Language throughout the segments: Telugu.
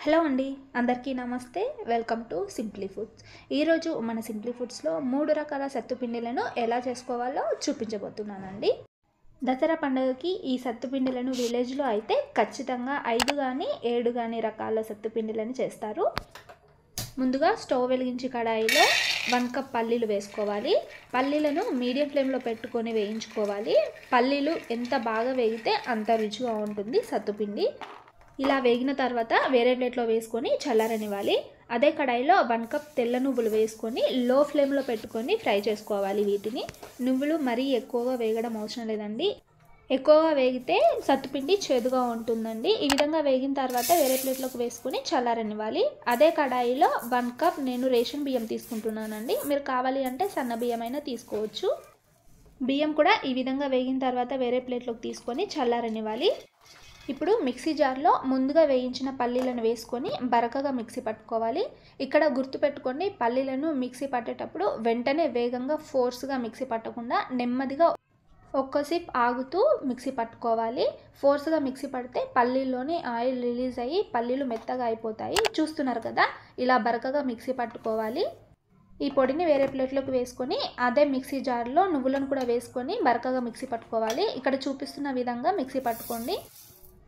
హలో అండి, అందరికీ నమస్తే. Welcome to simply foods. ఈరోజు మన సింప్లీ ఫుడ్స్లో 3 రకాల సత్తుపిండిలను ఎలా చేసుకోవాలో చూపించబోతున్నానండి. దసరా పండుగకి ఈ సత్తుపిండిలను విలేజ్లో అయితే ఖచ్చితంగా 5 కానీ 7 కానీ రకాల సత్తుపిండిలను చేస్తారు. ముందుగా స్టవ్ వెలిగించి కడాయిలో 1 కప్ పల్లీలు వేసుకోవాలి. పల్లీలను మీడియం ఫ్లేమ్లో పెట్టుకొని వేయించుకోవాలి. పల్లీలు ఎంత బాగా వేగితే అంత రుచిగా ఉంటుంది సత్తుపిండి. ఇలా వేగిన తర్వాత వేరే ప్లేట్లో వేసుకొని చల్లారనివ్వాలి. అదే కడాయిలో 1 కప్ తెల్ల నువ్వులు వేసుకొని లో ఫ్లేమ్లో పెట్టుకొని ఫ్రై చేసుకోవాలి. వీటిని నువ్వులు మరీ ఎక్కువగా వేగడం అవసరం లేదండి. ఎక్కువగా వేగితే సత్తుపిండి చేదుగా ఉంటుందండి. ఈ విధంగా వేగిన తర్వాత వేరే ప్లేట్లోకి వేసుకొని చల్లారనివ్వాలి. అదే కడాయిలో 1 కప్ నేను రేషన్ బియ్యం తీసుకుంటున్నానండి. మీరు కావాలి అంటే సన్న బియ్యమైనా తీసుకోవచ్చు. బియ్యం కూడా ఈ విధంగా వేగిన తర్వాత వేరే ప్లేట్లోకి తీసుకొని చల్లారనివ్వాలి. ఇప్పుడు మిక్సీ జార్లో ముందుగా వేయించిన పల్లీలను వేసుకొని బరకగా మిక్సీ పట్టుకోవాలి. ఇక్కడ గుర్తుపెట్టుకోండి, పల్లీలను మిక్సీ పట్టేటప్పుడు వెంటనే వేగంగా ఫోర్స్గా మిక్సీ పట్టకుండా నెమ్మదిగా ఒక్క సిప్ ఆగుతూ మిక్సీ పట్టుకోవాలి. ఫోర్స్గా మిక్సీ పడితే పల్లీలోని ఆయిల్ రిలీజ్ అయ్యి పల్లీలు మెత్తగా అయిపోతాయి. చూస్తున్నారు కదా, ఇలా బరకగా మిక్సీ పట్టుకోవాలి. ఈ పొడిని వేరే ప్లేట్లోకి వేసుకొని అదే మిక్సీ జార్లో నువ్వులను కూడా వేసుకొని బరకగా మిక్సీ పట్టుకోవాలి. ఇక్కడ చూపిస్తున్న విధంగా మిక్సీ పట్టుకోండి.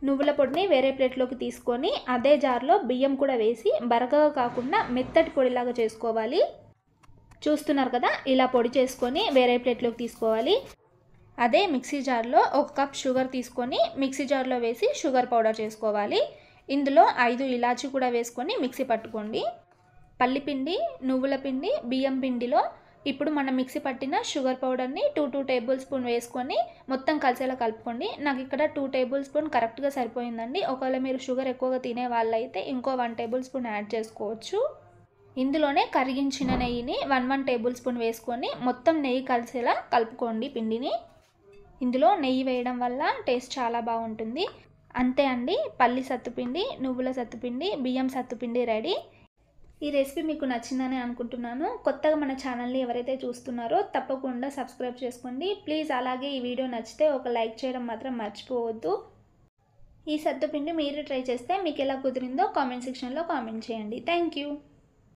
నువ్వుల పొడిని వేరే ప్లేట్లోకి తీసుకొని అదే జార్లో బియ్యం కూడా వేసి బరకగా కాకుండా మెత్తటి పొడిలాగా చేసుకోవాలి. చూస్తున్నారు కదా, ఇలా పొడి చేసుకొని వేరే ప్లేట్లోకి తీసుకోవాలి. అదే మిక్సీ జార్లో 1 కప్ షుగర్ తీసుకొని మిక్సీ జార్లో వేసి షుగర్ పౌడర్ చేసుకోవాలి. ఇందులో 5 ఇలాచీ కూడా వేసుకొని మిక్సీ పట్టుకోండి. పల్లిపిండి, నువ్వుల పిండి, బియ్యం పిండిలో ఇప్పుడు మనం మిక్సీ పట్టిన షుగర్ పౌడర్ని 2 టేబుల్ స్పూన్ వేసుకొని మొత్తం కలిసేలా కలుపుకోండి. నాకు ఇక్కడ 2 టేబుల్ స్పూన్ కరెక్ట్గా సరిపోయిందండి. ఒకవేళ మీరు షుగర్ ఎక్కువగా తినే వాళ్ళైతే ఇంకో 1 టేబుల్ స్పూన్ యాడ్ చేసుకోవచ్చు. ఇందులోనే కరిగించిన నెయ్యిని 1 టేబుల్ స్పూన్ వేసుకొని మొత్తం నెయ్యి కలిసేలా కలుపుకోండి పిండిని. ఇందులో నెయ్యి వేయడం వల్ల టేస్ట్ చాలా బాగుంటుంది. అంతే అండి, పల్లి సత్తుపిండి, నువ్వుల సత్తుపిండి, బియ్యం సత్తుపిండి రెడీ. ఈ రెసిపీ మీకు నచ్చిందని అనుకుంటున్నాను. కొత్తగా మన ఛానల్ని ఎవరైతే చూస్తున్నారో తప్పకుండా సబ్స్క్రైబ్ చేసుకోండి ప్లీజ్. అలాగే ఈ వీడియో నచ్చితే ఒక లైక్ చేయడం మాత్రం మర్చిపోవద్దు. ఈ సత్తుపిండి మీరు ట్రై చేస్తే మీకు ఎలా కుదిరిందో కామెంట్ సెక్షన్లో కామెంట్ చేయండి. Thank you.